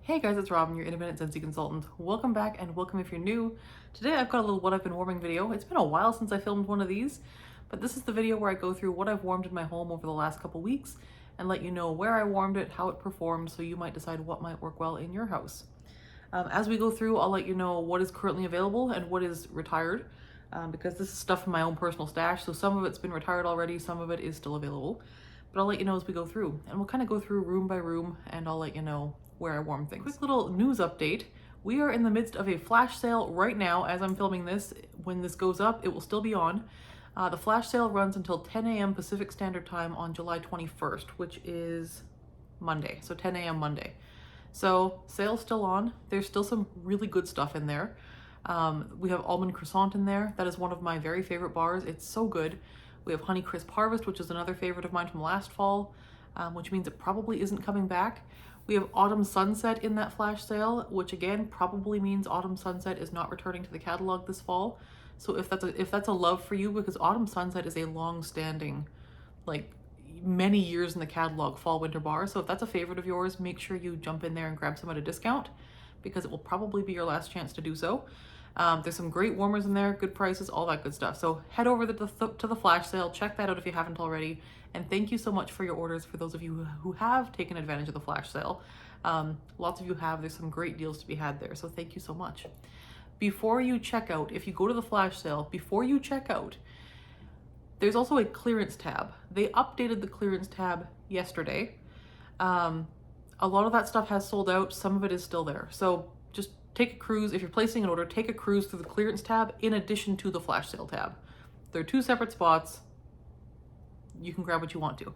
Hey guys, it's Robyn, your independent Scentsy consultant. Welcome back and welcome if you're new. Today I've got a little what I've been warming video. It's been a while since I filmed one of these, but this is the video where I go through what I've warmed in my home over the last couple weeks and let you know where I warmed it, how it performed, so you might decide what might work well in your house. As we go through, I'll let you know what is currently available and what is retired, because this is stuff from my own personal stash, so some of it's been retired already, some of it is still available. But I'll let you know as we go through, and we'll kind of go through room by room, and I'll let you know where I warm things. Quick little news update. We are in the midst of a flash sale right now as I'm filming this. When this goes up, it will still be on. The flash sale runs until 10 a.m. Pacific Standard Time on July 21st, which is Monday, so 10 a.m. Monday. So sale's still on. There's still some really good stuff in there. We have almond croissant in there. That is one of my very favorite bars. It's so good. We have honey crisp harvest, which is another favorite of mine from last fall, which means it probably isn't coming back. We have autumn sunset in that flash sale, which again probably means autumn sunset is not returning to the catalog this fall. So if that's a love for you, because autumn sunset is a long-standing, like many years in the catalog fall winter bar. So if that's a favorite of yours, make sure you jump in there and grab some at a discount, because it will probably be your last chance to do so. There's some great warmers in there, good prices, all that good stuff. So head over to the flash sale, check that out if you haven't already. And thank you so much for your orders for those of you who have taken advantage of the flash sale. Lots of you have, there's some great deals to be had there. So thank you so much. Before you check out, if you go to the flash sale, before you check out, there's also a clearance tab. They updated the clearance tab yesterday. A lot of that stuff has sold out. Some of it is still there. So just take a cruise. If you're placing an order, take a cruise through the clearance tab in addition to the flash sale tab. They're two separate spots. You can grab what you want to.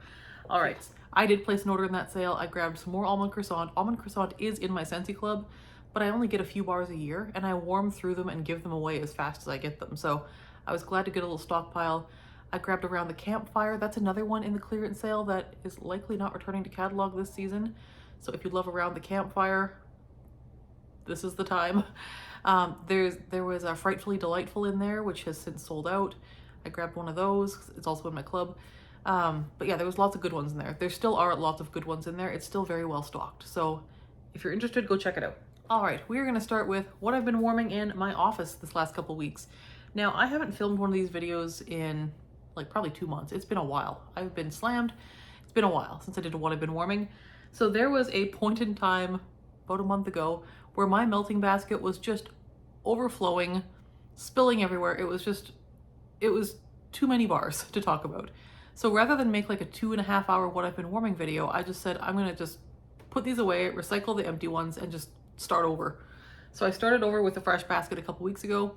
All right, I did place an order in that sale. I grabbed some more almond croissant. Almond croissant is in my Scentsy club, but I only get a few bars a year and I warm through them and give them away as fast as I get them. So I was glad to get a little stockpile. I grabbed around the campfire. That's another one in the clearance sale that is likely not returning to catalog this season. So if you love around the campfire, this is the time. There was a Frightfully Delightful in there, which has since sold out. I grabbed one of those. It's also in my club. But yeah, there was lots of good ones in there. There still are lots of good ones in there. It's still very well stocked. So if you're interested, go check it out. All right, we're gonna start with what I've been warming in my office this last couple weeks. Now, I haven't filmed one of these videos in like probably 2 months. It's been a while. I've been slammed. It's been a while since I did what I've been warming. So there was a point in time about a month ago where my melting basket was just overflowing, spilling everywhere. It was too many bars to talk about. So rather than make like a 2.5 hour what I've been warming video, I just said, I'm gonna just put these away, recycle the empty ones, and just start over. So I started over with a fresh basket a couple weeks ago,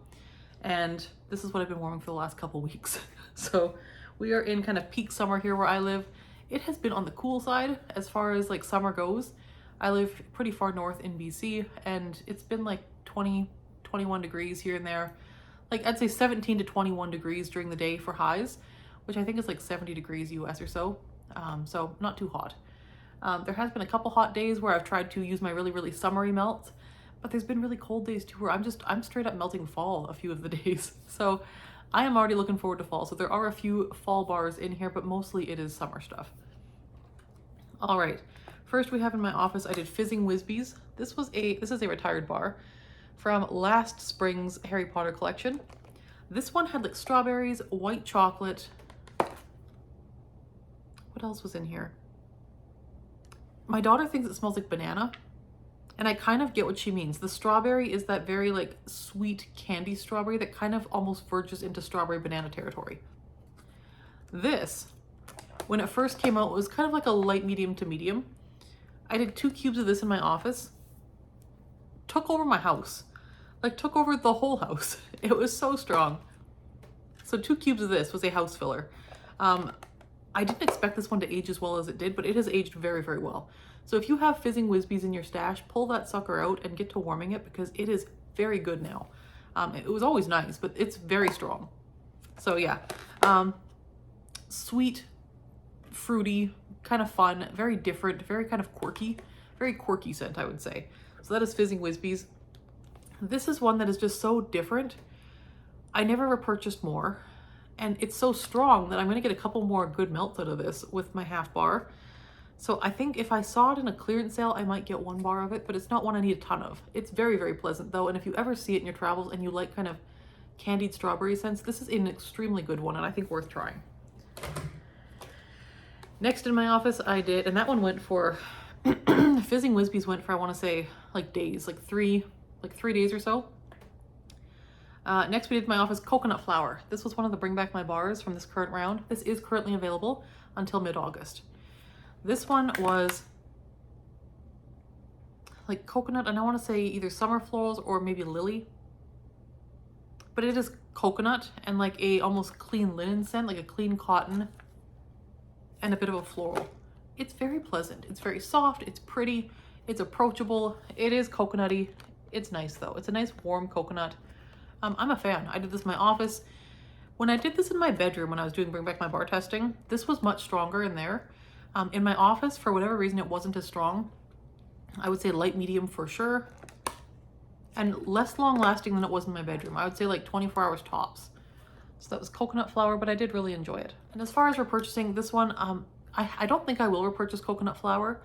and this is what I've been warming for the last couple weeks. So we are in kind of peak summer here where I live. It has been on the cool side as far as like summer goes. I live pretty far north in BC, and it's been like 20, 21 degrees here and there. Like I'd say 17 to 21 degrees during the day for highs, which I think is like 70 degrees US or so. So not too hot. There has been a couple hot days where I've tried to use my really, really summery melts, but there's been really cold days too where I'm straight up melting fall a few of the days. So I am already looking forward to fall. So there are a few fall bars in here, but mostly it is summer stuff. All right, first we have in my office, I did Fizzing Wisbies. This is a retired bar from last spring's Harry Potter collection. This one had like strawberries, white chocolate. What else was in here? My daughter thinks it smells like banana, and I kind of get what she means. The strawberry is that very like sweet candy strawberry that kind of almost verges into strawberry banana territory. This, when it first came out, it was kind of like a light medium to medium. I did 2 cubes of this in my office. Took over my house. Like took over the whole house. It was so strong. So 2 cubes of this was a house filler. I didn't expect this one to age as well as it did, but it has aged very, very well. So if you have Fizzing Wisbies in your stash, pull that sucker out and get to warming it, because it is very good now. It was always nice, but it's very strong. So yeah, sweet, fruity, kind of fun, very different, very kind of quirky, very quirky scent, I would say. So that is Fizzing Wisbies. This is one that is just so different. I never repurchased more, and it's so strong that I'm gonna get a couple more good melts out of this with my half bar. So I think if I saw it in a clearance sale, I might get 1 bar of it, but it's not one I need a ton of. It's very, very pleasant though. And if you ever see it in your travels and you like kind of candied strawberry scents, this is an extremely good one and I think worth trying. Next in my office I did, and that one went for, Fizzing Wisbies went for, I want to say like days, like three days or so. Next we did my office coconut flower. This was one of the bring back my bars from this current round. This is currently available until mid-August. This one was like coconut, and I want to say either summer florals or maybe lily. But it is coconut and like a almost clean linen scent, like a clean cotton and a bit of a floral. It's very pleasant. It's very soft. It's pretty. It's approachable. It is coconutty. It's nice though. It's a nice warm coconut. I'm a fan. I did this in my office. When I did this in my bedroom when I was doing bring back my bar testing, this was much stronger in there. In my office, for whatever reason, it wasn't as strong. I would say light medium for sure. And less long lasting than it was in my bedroom. I would say like 24 hours tops. So that was coconut flower, but I did really enjoy it. And as far as repurchasing this one, I don't think I will repurchase coconut flower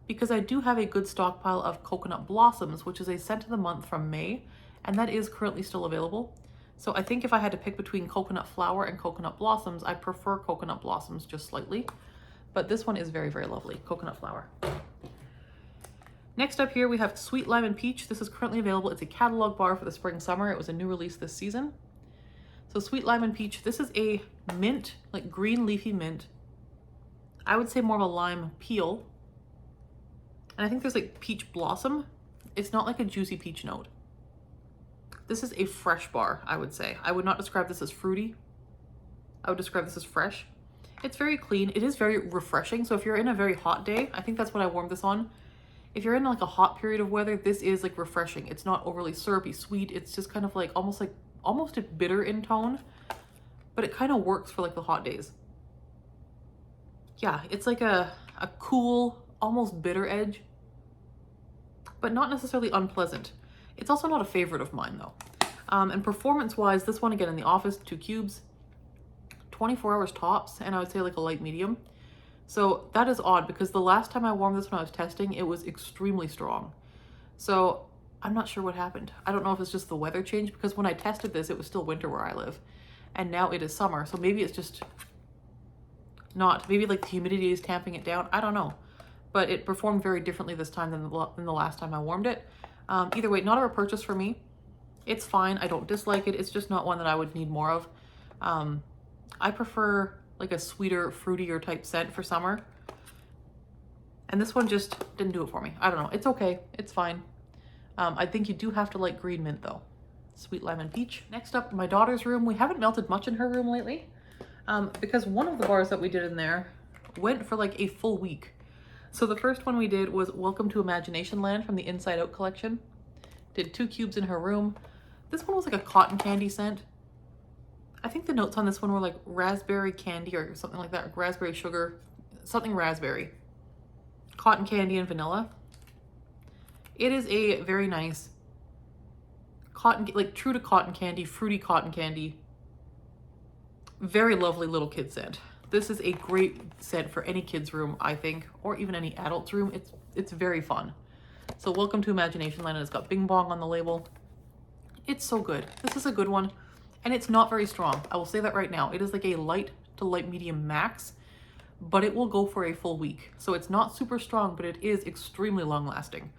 because I do have a good stockpile of coconut blossoms, which is a scent of the month from May, and that is currently still available. So I think if I had to pick between coconut flower and coconut blossoms, I prefer coconut blossoms just slightly. But this one is very, very lovely, coconut flower. Next up here, we have Sweet Lime and Peach. This is currently available. It's a catalog bar for the spring, summer. It was a new release this season. So Sweet Lime and Peach, this is a mint, like green leafy mint. I would say more of a lime peel. And I think there's like peach blossom. It's not like a juicy peach note. This is a fresh bar, I would say. I would not describe this as fruity. I would describe this as fresh. It's very clean. It is very refreshing. So if you're in a very hot day, I think that's what I warmed this on. If you're in like a hot period of weather, this is like refreshing. It's not overly syrupy sweet. It's just kind of like almost a bitter in tone, but it kind of works for like the hot days. Yeah, it's like a cool, almost bitter edge, but not necessarily unpleasant. It's also not a favorite of mine though. And performance wise, this one again in the office, 2 cubes. 24 hours tops, and I would say like a light medium. So that is odd because the last time I warmed this when I was testing, it was extremely strong. So I'm not sure what happened. I don't know if it's just the weather change, because when I tested this, it was still winter where I live, and now it is summer. So maybe it's just not, maybe like the humidity is tamping it down. I don't know, but it performed very differently this time than the last time I warmed it. Either way, not a repurchase for me. It's fine. I don't dislike it. It's just not one that I would need more of. I prefer like a sweeter, fruitier type scent for summer. And this one just didn't do it for me. I don't know. It's okay. It's fine. I think you do have to like green mint though. Sweet Lime and Peach. Next up, my daughter's room. We haven't melted much in her room lately because one of the bars that we did in there went for like a full week. So the first one we did was Welcome to Imagination Land from the Inside Out collection. Did 2 cubes in her room. This one was like a cotton candy scent. I think the notes on this one were like raspberry candy or something like that, like raspberry sugar, something raspberry, cotton candy and vanilla. It is a very nice cotton, like true to cotton candy, fruity cotton candy, very lovely little kid scent. This is a great scent for any kid's room, I think, or even any adult's room. It's very fun. So Welcome to Imagination Land, and it's got Bing Bong on the label. It's so good. This is a good one. And it's not very strong. I will say that right now. It is like a light to light medium max, but it will go for a full week. So it's not super strong, but it is extremely long lasting.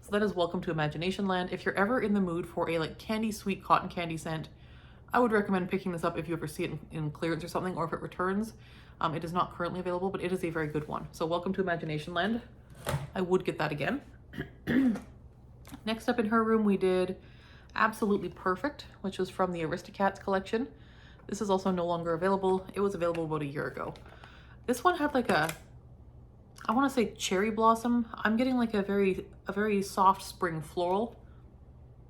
So that is Welcome to Imagination Land. If you're ever in the mood for a like candy sweet cotton candy scent, I would recommend picking this up if you ever see it in clearance or something, or if it returns. It is not currently available, but it is a very good one. So Welcome to Imagination Land. I would get that again. Next up in her room, we did Absolutely Perfect, which was from the Aristocats collection. This is also no longer available. It was available about a year ago. This one had like a, I want to say cherry blossom. I'm getting like a very soft spring floral,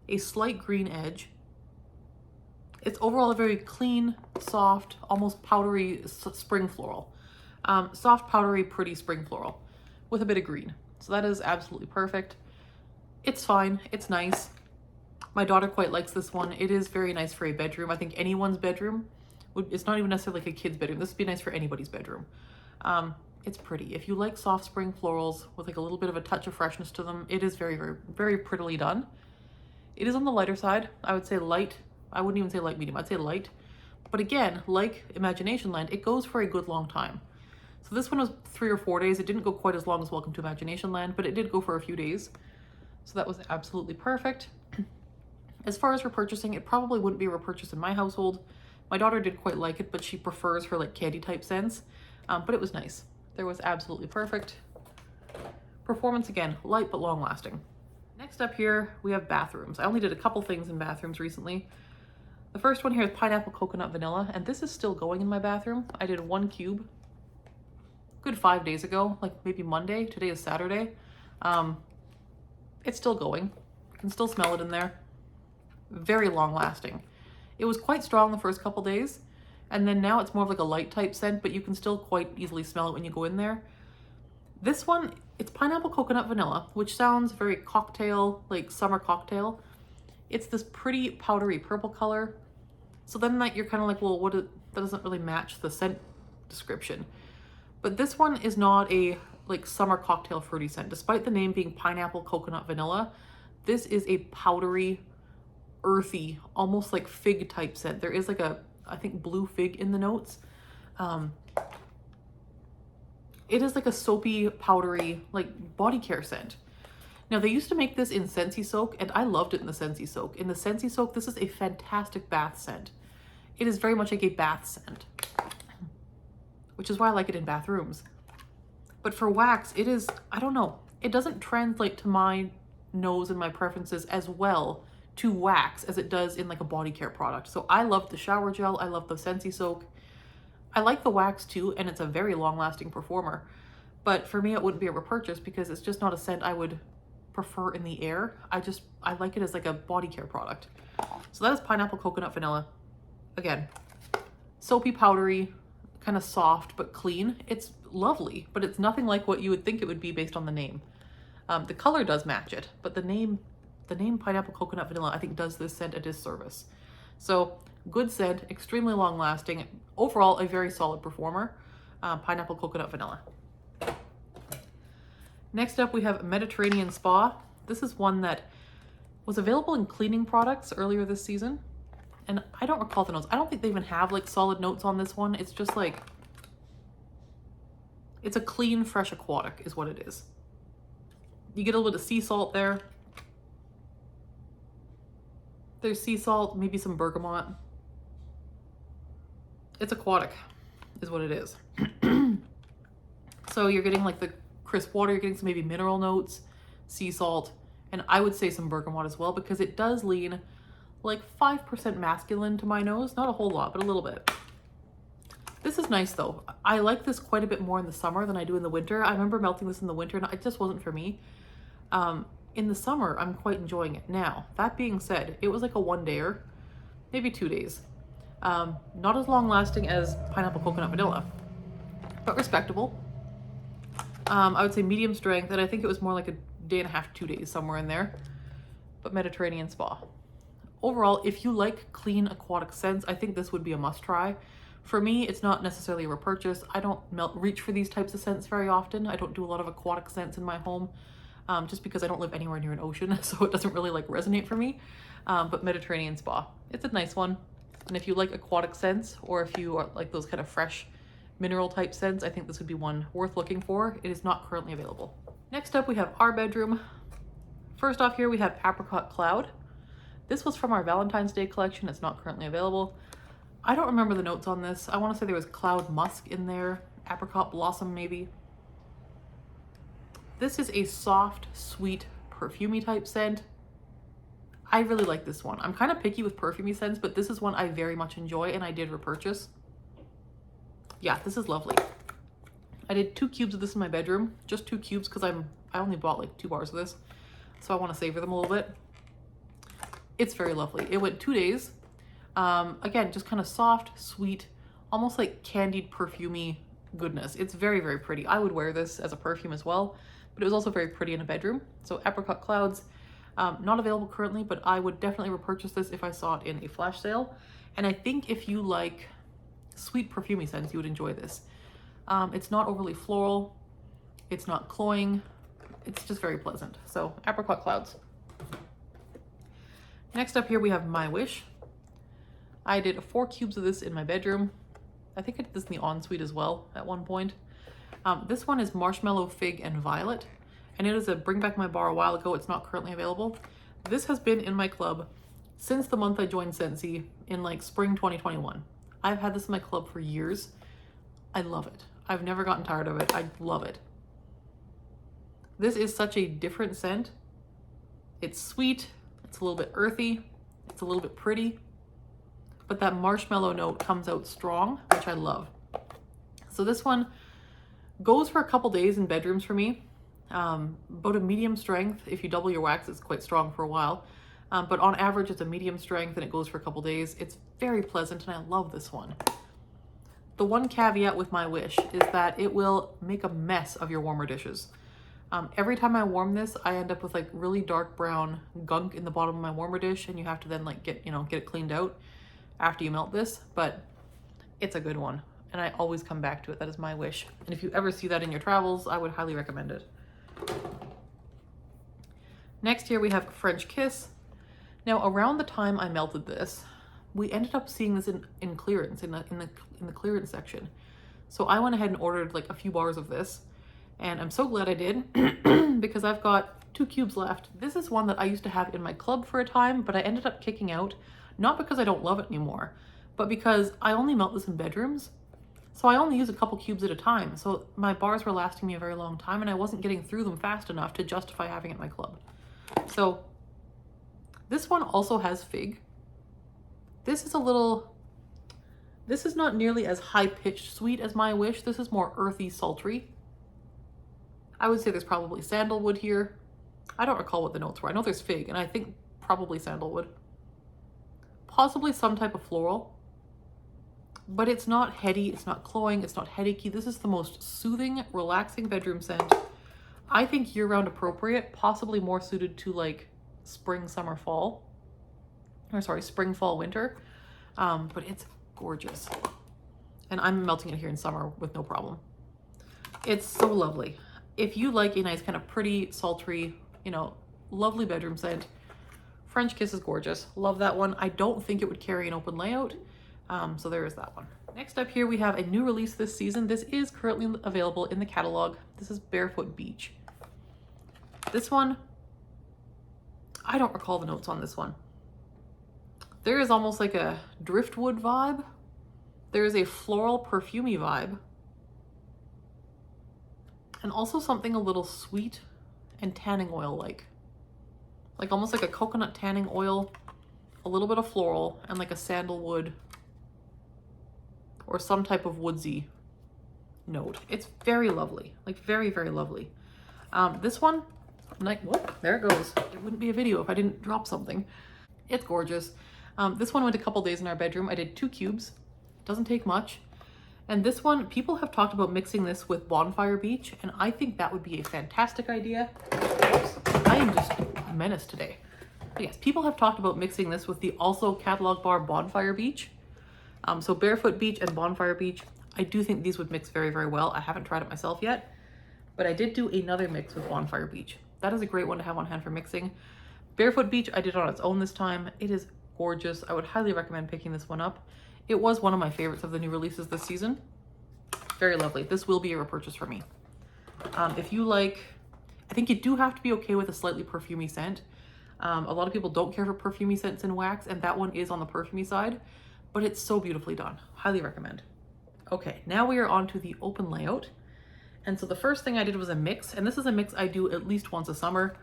a slight green edge. It's overall a very clean, soft, almost powdery spring floral. Soft, powdery, pretty spring floral with a bit of green. So that is Absolutely Perfect. It's fine. It's nice. My daughter quite likes this one. It is very nice for a bedroom. I think anyone's bedroom. It's not even necessarily like a kid's bedroom. This would be nice for anybody's bedroom. It's pretty. If you like soft spring florals with like a little bit of a touch of freshness to them, it is very, very, very prettily done. It is on the lighter side. I would say light. I wouldn't even say light medium. I'd say light. But again, like Imagination Land, it goes for a good long time. So this one was 3 or 4 days. It didn't go quite as long as Welcome to Imagination Land, but it did go for a few days. So that was absolutely perfect. As far as repurchasing, it probably wouldn't be a repurchase in my household. My daughter did quite like it, but she prefers her like candy type scents. But it was nice. There was absolutely perfect. Performance again, light but long lasting. Next up here, we have bathrooms. I only did a couple things in bathrooms recently. The first one here is Pineapple Coconut Vanilla, and this is still going in my bathroom. I did 1 cube good 5 days ago, like maybe Monday. Today is Saturday. It's still going. You can still smell it in there. Very long lasting. It was quite strong the first couple days, and then now it's more of like a light type scent, but you can still quite easily smell it when you go in there. This one, it's Pineapple Coconut Vanilla, which sounds very cocktail, like summer cocktail. It's this pretty powdery purple color. So then like you're kind of like, well, that doesn't really match the scent description. But this one is not a like summer cocktail fruity scent. Despite the name being Pineapple Coconut Vanilla, this is a powdery, earthy, almost like fig type scent. There is like a, I think, blue fig in the notes. It is like a soapy, powdery, like body care scent. Now they used to make this in Scentsy Soak, and I loved it in the Scentsy Soak. In the Scentsy Soak, this is a fantastic bath scent. It is very much like a bath scent, which is why I like it in bathrooms. But for wax, it is, I don't know, it doesn't translate to my nose and my preferences as well to wax as it does in like a body care product. So I love the shower gel, I love the Scentsy Soak. I like the wax too, and it's a very long lasting performer. But for me, it wouldn't be a repurchase because it's just not a scent I would prefer in the air. I like it as like a body care product. So that is Pineapple Coconut Vanilla. Again, soapy, powdery, kind of soft but clean. It's lovely, but it's nothing like what you would think it would be based on the name. The color does match it, but the name Pineapple Coconut Vanilla I think does this scent a disservice. So good scent, extremely long lasting, overall a very solid performer. Pineapple Coconut Vanilla. Next up we have Mediterranean Spa. This is one that was available in cleaning products earlier this season. And I don't recall the notes. I don't think they even have like solid notes on this one. It's just like, it's a clean, fresh aquatic is what it is. You get a little bit of sea salt there. There's sea salt, maybe some bergamot. It's aquatic is what it is. So you're getting like the crisp water, you're getting some maybe mineral notes, sea salt, and I would say some bergamot as well because it does lean like 5% masculine to my nose. Not a whole lot, but a little bit. This is nice though. I like this quite a bit more in the summer than I do in the winter. I remember melting this in the winter and it just wasn't for me. In the summer, I'm quite enjoying it. Now, that being said, it was like a 1-dayer, maybe 2 days. Not as long lasting as Pineapple Coconut Vanilla, but respectable. I would say medium strength, and I think it was more like a 1.5 to 2 days, somewhere in there. But Mediterranean Spa. Overall, if you like clean aquatic scents, I think this would be a must try. For me, it's not necessarily a repurchase. I don't reach for these types of scents very often. I don't do a lot of aquatic scents in my home, just because I don't live anywhere near an ocean, so it doesn't really like resonate for me. But Mediterranean Spa, it's a nice one. And if you like aquatic scents, or if you are like those kind of fresh mineral type scents, I think this would be one worth looking for. It is not currently available. Next up, we have our bedroom. First off here, we have Apricot Cloud. This was from our Valentine's Day collection. It's not currently available. I don't remember the notes on this. I want to say there was cloud musk in there, apricot blossom maybe. This is a soft, sweet, perfumey type scent. I really like this one. I'm kind of picky with perfumey scents, but this is one I very much enjoy and I did repurchase. Yeah, this is lovely. I did 2 cubes of this in my bedroom, just 2 cubes because I only bought like 2 bars of this, so I want to savor them a little bit. It's very lovely. It went 2 days. Again, just kind of soft, sweet, almost like candied perfumey goodness. It's very, very pretty. I would wear this as a perfume as well, but it was also very pretty in a bedroom. So Apricot Clouds, not available currently, but I would definitely repurchase this if I saw it in a flash sale. And I think if you like sweet perfumey scents, you would enjoy this. It's not overly floral. It's not cloying. It's just very pleasant. So Apricot Clouds. Next up here we have My Wish. I did 4 cubes of this in my bedroom. I think I did this in the ensuite as well at one point. This one is Marshmallow, Fig, and Violet. And it is a Bring Back My Bar a while ago. It's not currently available. This has been in my club since the month I joined Scentsy in like spring 2021. I've had this in my club for years. I love it. I've never gotten tired of it. I love it. This is such a different scent. It's sweet. It's a little bit earthy. It's a little bit pretty. But that marshmallow note comes out strong, which I love. So this one goes for a couple days in bedrooms for me. About a medium strength. If you double your wax, it's quite strong for a while. But on average, it's a medium strength and it goes for a couple days. It's very pleasant and I love this one. The one caveat with My Wish is that it will make a mess of your warmer dishes. Every time I warm this, I end up with like really dark brown gunk in the bottom of my warmer dish, and you have to then like get it cleaned out after you melt this, but it's a good one. And I always come back to it. That is My Wish. And if you ever see that in your travels, I would highly recommend it. Next here we have French Kiss. Now around the time I melted this, we ended up seeing this in clearance, in the clearance section. So I went ahead and ordered like a few bars of this. And I'm so glad I did because I've got 2 cubes left. This is one that I used to have in my club for a time, but I ended up kicking out, not because I don't love it anymore, but because I only melt this in bedrooms. So I only use a couple cubes at a time. So my bars were lasting me a very long time and I wasn't getting through them fast enough to justify having it in my club. So this one also has fig. This is not nearly as high-pitched sweet as My Wish. This is more earthy, sultry. I would say there's probably sandalwood here. I don't recall what the notes were. I know there's fig, and I think probably sandalwood. Possibly some type of floral. But it's not heady, it's not cloying, it's not headachy. This is the most soothing, relaxing bedroom scent. I think year-round appropriate, possibly more suited to like spring, summer, fall. Or sorry, spring, fall, winter. But it's gorgeous. And I'm melting it here in summer with no problem. It's so lovely. If you like a nice kind of pretty, sultry, lovely bedroom scent, French Kiss is gorgeous. Love that one. I don't think it would carry an open layout. So there is that one. Next up here, we have a new release this season. This is currently available in the catalog. This is Barefoot Beach. This one, I don't recall the notes on this one. There is almost like a driftwood vibe. There is a floral perfumey vibe. And also something a little sweet and tanning oil like almost like a coconut tanning oil, a little bit of floral, and like a sandalwood or some type of woodsy note. It's very lovely, like very, very lovely. This one, like, whoop, there it goes. It wouldn't be a video if I didn't drop something. It's gorgeous. This one went a couple days in our bedroom. I did 2 cubes. Doesn't take much. And this one, people have talked about mixing this with Bonfire Beach, and I think that would be a fantastic idea. Oops, I am just a menace today. But yes, people have talked about mixing this with the also catalog bar Bonfire Beach. So Barefoot Beach and Bonfire Beach, I do think these would mix very, very well. I haven't tried it myself yet, but I did do another mix with Bonfire Beach. That is a great one to have on hand for mixing. Barefoot Beach, I did on its own this time. It is gorgeous. I would highly recommend picking this one up. It was one of my favorites of the new releases this season. Very lovely. This will be a repurchase for me. If you like, I think you do have to be okay with a slightly perfumey scent. A lot of people don't care for perfumey scents in wax, and that one is on the perfumey side, but it's so beautifully done. Highly recommend. Okay, now we are on to the open layout. And so the first thing I did was a mix, and this is a mix I do at least once a summer.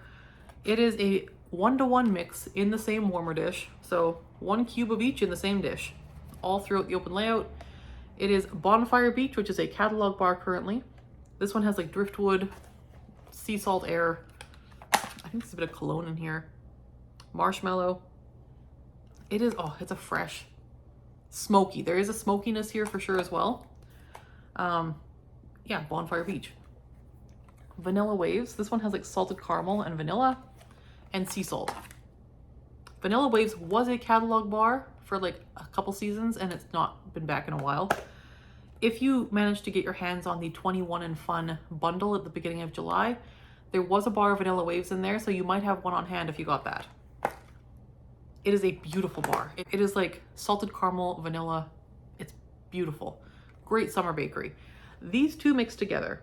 It is a 1-to-1 mix in the same warmer dish. So 1 cube of each in the same dish, all throughout the open layout. It is Bonfire Beach, which is a catalog bar currently. This one has like driftwood, sea salt air. I think there's a bit of cologne in here. Marshmallow. It is, oh, it's a fresh, smoky. There is a smokiness here for sure as well. Yeah, Bonfire Beach. Vanilla Waves. This one has like salted caramel and vanilla and sea salt. Vanilla Waves was a catalog bar for like a couple seasons and it's not been back in a while. if you managed to get your hands on the 21 and Fun bundle at the beginning of July, there was a bar of Vanilla Waves in there, so you might have one on hand if you got that. It is a beautiful bar. It is like salted caramel, vanilla. It's beautiful. Great summer bakery. These two mixed together.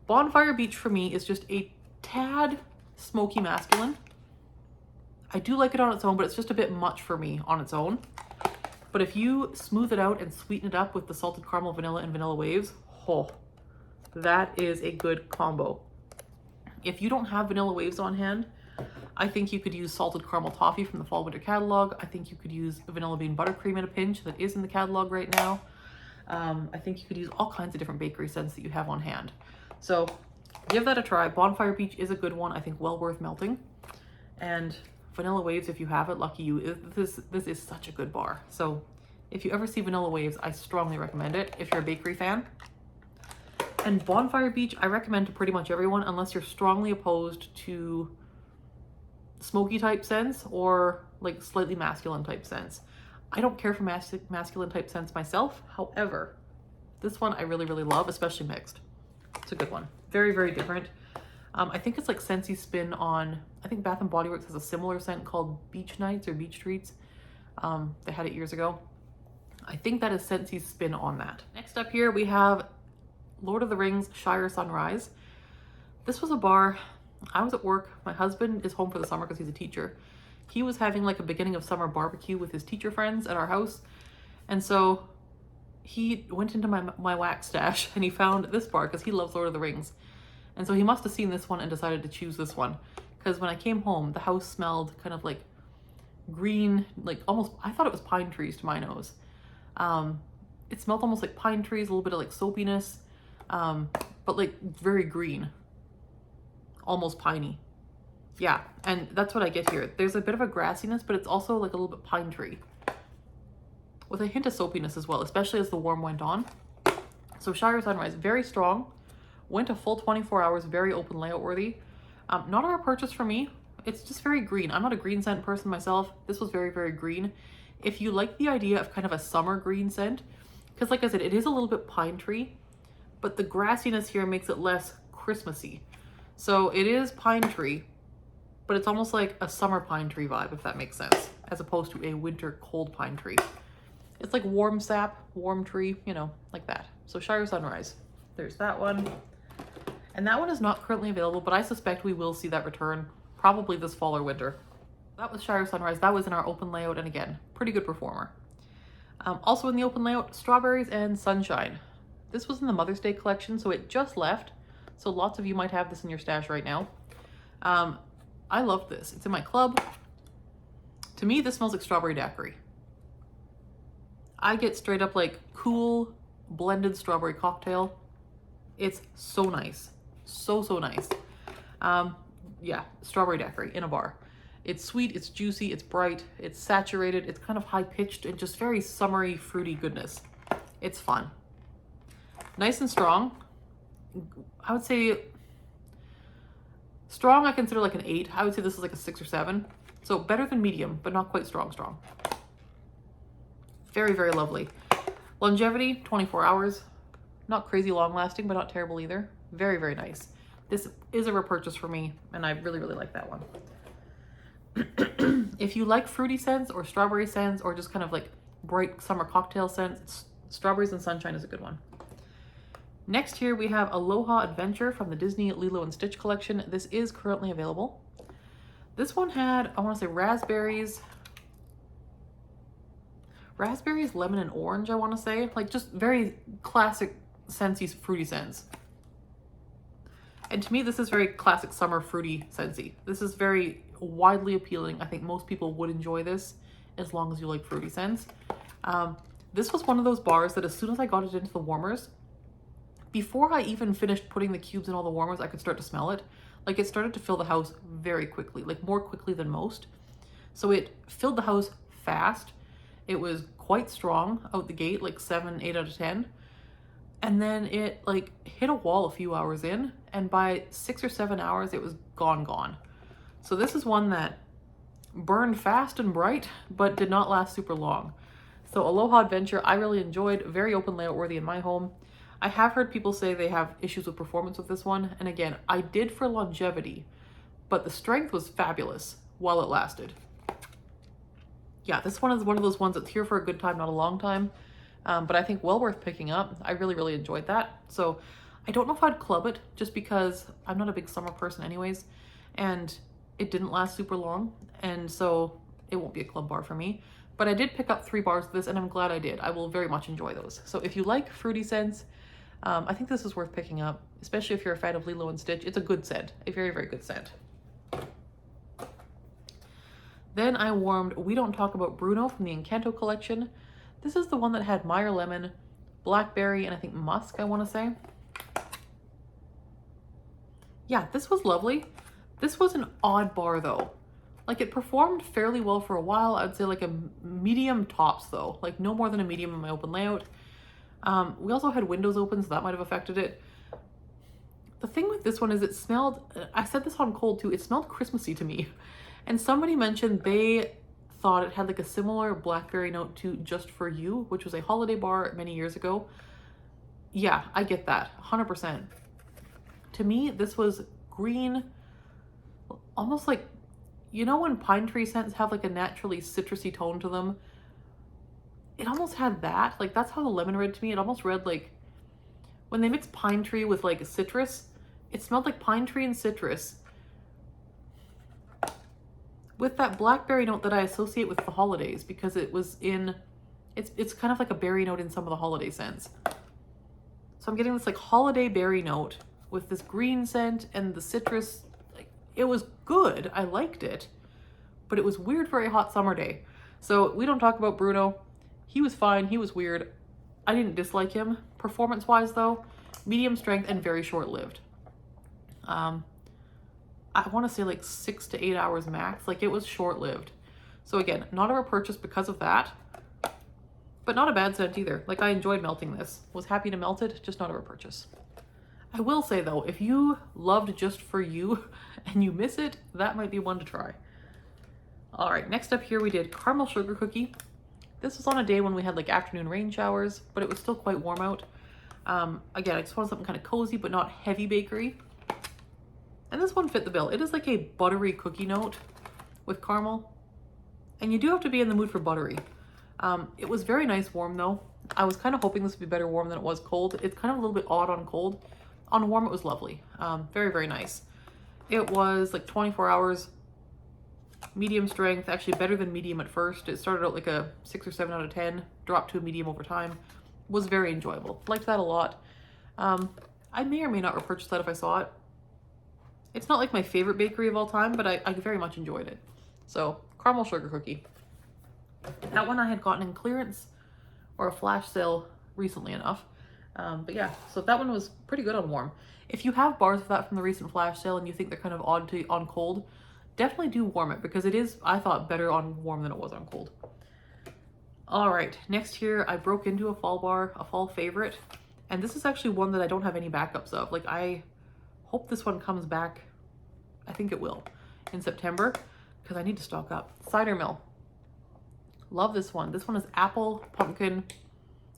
Bonfire Beach for me is just a tad smoky masculine. I do like it on its own, but it's just a bit much for me on its own. But if you smooth it out and sweeten it up with the salted caramel, vanilla, and Vanilla Waves, oh, that is a good combo. If you don't have Vanilla Waves on hand, I think you could use salted caramel toffee from the fall winter catalog. I think you could use vanilla bean buttercream in a pinch that is in the catalog right now. I think you could use all kinds of different bakery scents that you have on hand. So give that a try. Bonfire Beach is a good one. I think well worth melting. And Vanilla Waves, if you have it, lucky you. This is such a good bar. So if you ever see Vanilla Waves, I strongly recommend it if you're a bakery fan. And Bonfire Beach, I recommend to pretty much everyone unless you're strongly opposed to smoky type scents or like slightly masculine type scents. I don't care for masculine type scents myself. However, this one I really, really love, especially mixed. It's a good one. Very, very different. I think it's like Scentsy spin on, I think Bath & Body Works has a similar scent called Beach Nights or Beach Treats. They had it years ago. I think that is Scentsy's spin on that. Next up here we have Lord of the Rings Shire Sunrise. This was a bar. I was at work. My husband is home for the summer because he's a teacher. He was having like a beginning of summer barbecue with his teacher friends at our house. And so he went into my wax stash and he found this bar because he loves Lord of the Rings. And so he must have seen this one and decided to choose this one. Because when I came home, the house smelled kind of like green, like almost, I thought it was pine trees to my nose. It smelled almost like pine trees, a little bit of like soapiness, but like very green. Almost piney. Yeah, and that's what I get here. There's a bit of a grassiness, but it's also like a little bit pine tree with a hint of soapiness as well, especially as the warm went on. So Shire Sunrise, very strong. Went a full 24 hours, very open layout worthy. Not a purchase for me. It's just very green. I'm not a green scent person myself. This was very, very green. If you like the idea of kind of a summer green scent, because like I said, it is a little bit pine tree, but the grassiness here makes it less Christmassy. So it is pine tree, but it's almost like a summer pine tree vibe, if that makes sense, as opposed to a winter cold pine tree. It's like warm sap, warm tree, you know, like that. So Shire Sunrise, there's that one. And that one is not currently available, but I suspect we will see that return probably this fall or winter. That was Shire Sunrise. That was in our open layout, and again, pretty good performer. Also in the open layout, Strawberries and Sunshine. This was in the Mother's Day collection, so it just left. So lots of you might have this in your stash right now. I love this. It's in my club. To me, this smells like strawberry daiquiri. I get straight up like cool blended strawberry cocktail. It's so nice. So nice. Yeah, strawberry daiquiri in a bar. It's sweet, it's juicy, it's bright, it's saturated, it's kind of high-pitched and just very summery, fruity goodness. It's fun. Nice and strong. I would say strong I consider like an 8. I would say this is like a 6 or 7. So better than medium, but not quite strong. Very, very lovely. Longevity, 24 hours. Not crazy long lasting, but not terrible either. Very, very nice. This is a repurchase for me, and I really, really like that one. If you like fruity scents or strawberry scents or just kind of like bright summer cocktail scents, Strawberries and Sunshine is a good one. Next here we have Aloha Adventure from the Disney Lilo and Stitch collection. This is currently available. This one had, I want to say raspberries, lemon and orange, I want to say. Like just very classic Scentsy fruity scents. And to me, this is very classic summer fruity Scentsy. This is very widely appealing. I think most people would enjoy this as long as you like fruity scents. This was one of those bars that as soon as I got it into the warmers, before I even finished putting the cubes in all the warmers, I could start to smell it. Like it started to fill the house very quickly, like more quickly than most. So it filled the house fast. It was quite strong out the gate, like 7, 8 out of 10. And then it like hit a wall a few hours in, and by 6 or 7 hours, it was gone. So this is one that burned fast and bright, but did not last super long. So Aloha Adventure, I really enjoyed, very open layout worthy in my home. I have heard people say they have issues with performance with this one. And again, I did for longevity, but the strength was fabulous while it lasted. Yeah, this one is one of those ones that's here for a good time, not a long time. But I think well worth picking up. I really, really enjoyed that. So I don't know if I'd club it just because I'm not a big summer person anyways. And it didn't last super long. And so it won't be a club bar for me. But I did pick up 3 bars of this and I'm glad I did. I will very much enjoy those. So if you like fruity scents, I think this is worth picking up, especially if you're a fan of Lilo and Stitch. It's a good scent, a very, very good scent. Then I warmed We Don't Talk About Bruno from the Encanto collection. This is the one that had Meyer Lemon, Blackberry, and I think Musk, I want to say. Yeah, this was lovely. This was an odd bar though. Like it performed fairly well for a while. I'd say like a medium tops though, like no more than a medium in my open layout. We also had windows open, so that might have affected it. The thing with this one is it smelled, I said this on cold too, it smelled Christmassy to me. And somebody mentioned they thought it had like a similar blackberry note to Just For You, which was a holiday bar many years ago. Yeah, I get that, 100%. To me, this was green, almost like, you know when pine tree scents have like a naturally citrusy tone to them? It almost had that. Like that's how the lemon read to me. It almost read like, when they mix pine tree with like citrus, it smelled like pine tree and citrus, with that blackberry note that I associate with the holidays because it was in, it's kind of like a berry note in some of the holiday scents. So I'm getting this like holiday berry note with this green scent and the citrus. Like, it was good. I liked it, but it was weird for a hot summer day. So We Don't Talk About Bruno. He was fine. He was weird. I didn't dislike him. Performance-wise though, medium strength and very short-lived. I want to say like 6 to 8 hours max. Like it was short-lived. So again, not a repurchase because of that, but not a bad scent either. Like I enjoyed melting this. Was happy to melt it, just not a repurchase. I will say though, if you loved Just For You and you miss it, that might be one to try. All right, next up here we did Caramel Sugar Cookie. This was on a day when we had like afternoon rain showers, but it was still quite warm out. Again, I just wanted something kind of cozy, but not heavy bakery. And this one fit the bill. It is like a buttery cookie note with caramel. And you do have to be in the mood for buttery. It was very nice warm though. I was kind of hoping this would be better warm than it was cold. It's kind of a little bit odd on cold. On warm, it was lovely. Very, very nice. It was like 24 hours, medium strength, actually better than medium at first. It started out like a 6 or 7 out of 10, dropped to a medium over time. Was very enjoyable. Liked that a lot. I may or may not repurchase that if I saw it. It's not like my favorite bakery of all time, but I very much enjoyed it. So, Caramel Sugar Cookie. That one I had gotten in clearance or a flash sale recently enough. But yeah, so that one was pretty good on warm. If you have bars of that from the recent flash sale and you think they're kind of odd to on cold, definitely do warm it because it is, I thought, better on warm than it was on cold. All right, next here I broke into a fall bar, a fall favorite. And this is actually one that I don't have any backups of. Like I hope this one comes back. I think it will in September because I need to stock up. Cider Mill. Love this one. This one is apple, pumpkin, and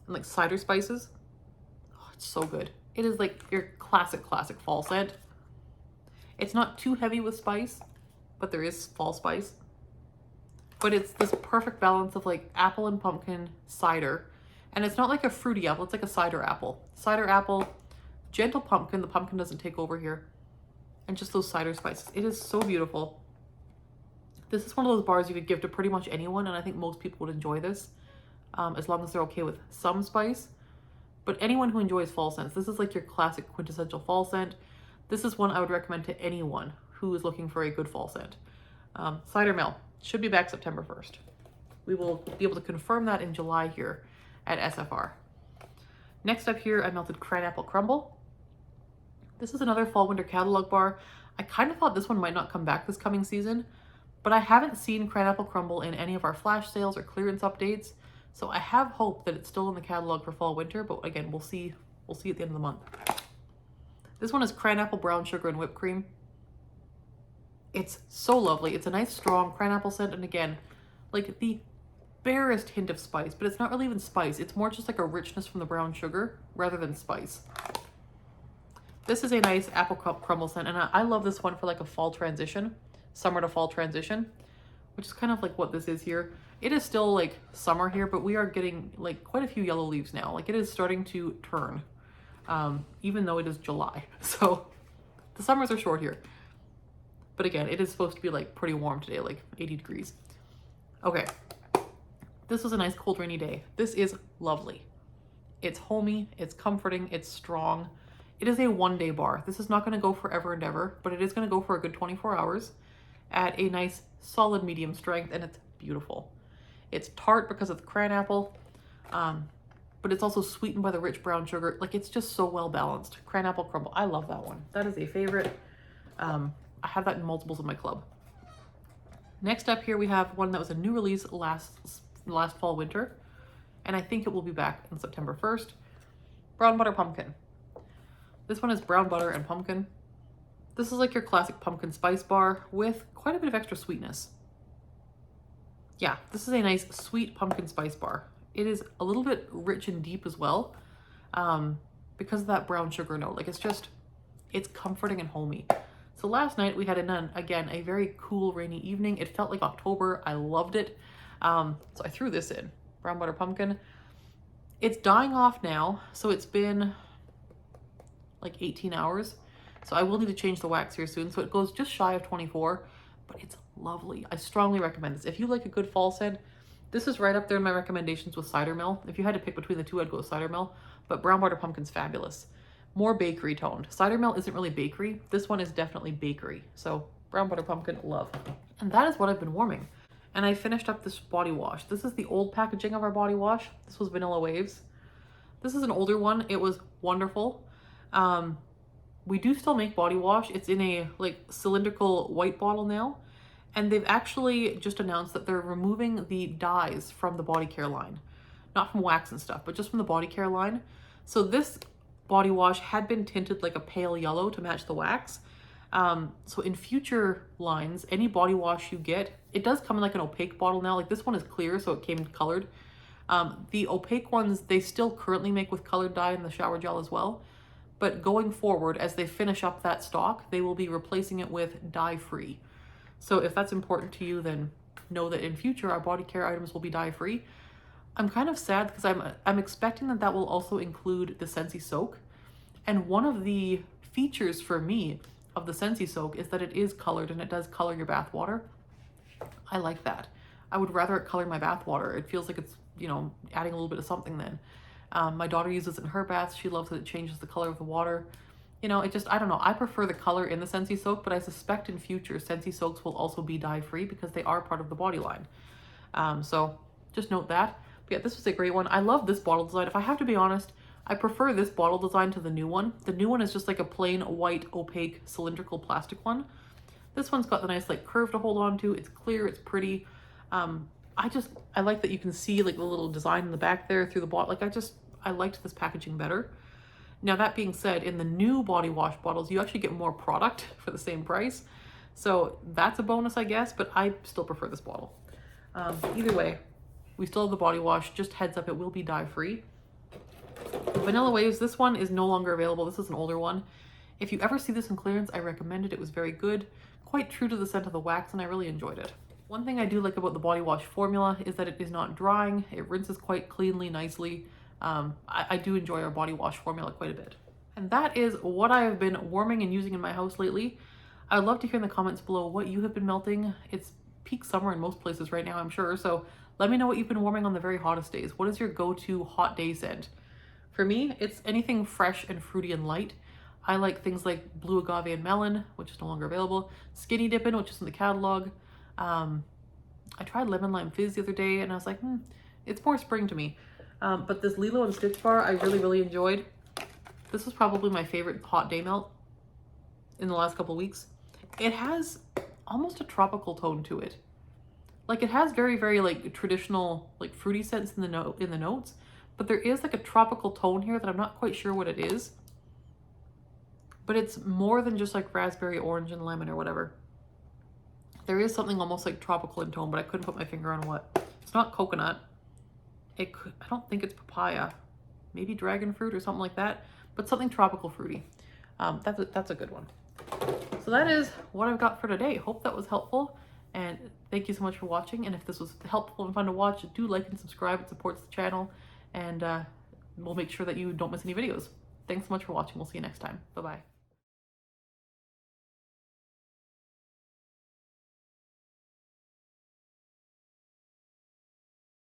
like cider spices. Oh, it's so good. It is like your classic fall scent. It's not too heavy with spice, but there is fall spice. But it's this perfect balance of like apple and pumpkin, cider. And it's not like a fruity apple, it's like a cider apple. Cider apple, gentle pumpkin, the pumpkin doesn't take over here. And just those cider spices. It is so beautiful. This is one of those bars you could give to pretty much anyone, and I think most people would enjoy this, as long as they're okay with some spice. But anyone who enjoys fall scents, this is like your classic quintessential fall scent. This is one I would recommend to anyone who is looking for a good fall scent. Cider Mill should be back September 1st. We will be able to confirm that in July here at SFR. Next up here, I melted Cran Apple Crumble. This is another fall winter catalog bar. I kind of thought this one might not come back this coming season, but I haven't seen Cran Apple Crumble in any of our flash sales or clearance updates. So I have hope that it's still in the catalog for fall winter, but again, we'll see at the end of the month. This one is Cran Apple Brown Sugar and Whipped Cream. It's so lovely. It's a nice strong cran apple scent, and again, like the barest hint of spice, but it's not really even spice. It's more just like a richness from the brown sugar rather than spice. This is a nice Apricot Crumble scent, and I love this one for like a fall transition, summer to fall transition, which is kind of like what this is here. It is still like summer here, but we are getting like quite a few yellow leaves now. Like it is starting to turn, even though it is July. So the summers are short here. But again, it is supposed to be like pretty warm today, like 80 degrees. Okay, this was a nice cold rainy day. This is lovely. It's homey, it's comforting, it's strong. It is a 1-day bar. This is not going to go forever and ever, but it is going to go for a good 24 hours at a nice solid medium strength, and it's beautiful. It's tart because of the cran apple, but it's also sweetened by the rich brown sugar. Like it's just so well balanced. Cran apple crumble. I love that one. That is a favorite. I have that in multiples of my club. Next up here we have one that was a new release last fall winter, and I think it will be back on September 1st. Brown butter pumpkin. This one is brown butter and pumpkin. This is like your classic pumpkin spice bar with quite a bit of extra sweetness. Yeah, this is a nice sweet pumpkin spice bar. It is a little bit rich and deep as well, because of that brown sugar note. Like it's comforting and homey. So last night we had again, a very cool rainy evening. It felt like October. I loved it. So I threw this in, brown butter pumpkin. It's dying off now. So it's been like 18 hours. So I will need to change the wax here soon. So it goes just shy of 24, but it's lovely. I strongly recommend this. If you like a good fall scent, this is right up there in my recommendations with Cider Mill. If you had to pick between the two, I'd go with Cider Mill, but brown butter pumpkin's fabulous. More bakery toned. Cider Mill isn't really bakery. This one is definitely bakery. So brown butter pumpkin, love. And that is what I've been warming. And I finished up this body wash. This is the old packaging of our body wash. This was Vanilla Waves. This is an older one. It was wonderful. We do still make body wash. It's in a like cylindrical white bottle now. And they've actually just announced that they're removing the dyes from the body care line. Not from wax and stuff, but just from the body care line. So this body wash had been tinted like a pale yellow to match the wax. So in future lines, any body wash you get, it does come in like an opaque bottle now. Like this one is clear, so it came colored. The opaque ones, they still currently make with colored dye in the shower gel as well. But going forward, as they finish up that stock, they will be replacing it with dye-free. So if that's important to you, then know that in future, our body care items will be dye-free. I'm kind of sad because I'm expecting that will also include the Scentsy soak. And one of the features for me of the Scentsy soak is that it is colored and it does color your bath water. I like that. I would rather it color my bath water. It feels like it's, you know, adding a little bit of something then. My daughter uses it in her baths. She loves that it changes the color of the water. You know, it just, I don't know. I prefer the color in the Scentsy soak, but I suspect in future Scentsy soaks will also be dye-free because they are part of the body line. So just note that. But yeah, this was a great one. I love this bottle design. If I have to be honest, I prefer this bottle design to the new one. The new one is just like a plain white, opaque, cylindrical plastic one. This one's got the nice like curve to hold on to. It's clear, it's pretty. I like that you can see like the little design in the back there through the bottle. Like I liked this packaging better. Now that being said, in the new body wash bottles, you actually get more product for the same price. So that's a bonus, I guess, but I still prefer this bottle. Either way, we still have the body wash. Just heads up, it will be dye-free. Vanilla Waves, this one is no longer available. This is an older one. If you ever see this in clearance, I recommend it. It was very good, quite true to the scent of the wax, and I really enjoyed it. One thing I do like about the body wash formula is that it is not drying. It rinses quite cleanly, nicely. I do enjoy our body wash formula quite a bit. And that is what I have been warming and using in my house lately. I'd love to hear in the comments below what you have been melting. It's peak summer in most places right now, I'm sure. So let me know what you've been warming on the very hottest days. What is your go-to hot day scent? For me, it's anything fresh and fruity and light. I like things like blue agave and melon, which is no longer available. Skinny dippin', which is in the catalog. I tried lemon lime fizz the other day and I was like, it's more spring to me. But this Lilo and Stitch bar, I really, really enjoyed. This was probably my favorite hot day melt in the last couple of weeks. It has almost a tropical tone to it. Like it has very, very like traditional, like fruity scents in the notes, but there is like a tropical tone here that I'm not quite sure what it is. But it's more than just like raspberry, orange, and lemon or whatever. There is something almost like tropical in tone, but I couldn't put my finger on what. It's not coconut. I don't think it's papaya. Maybe dragon fruit or something like that, but something tropical fruity. That's a good one. So that is what I've got for today. Hope that was helpful, and thank you so much for watching. And if this was helpful and fun to watch, do like and subscribe. It supports the channel, and we'll make sure that you don't miss any videos. Thanks so much for watching. We'll see you next time. Bye-bye.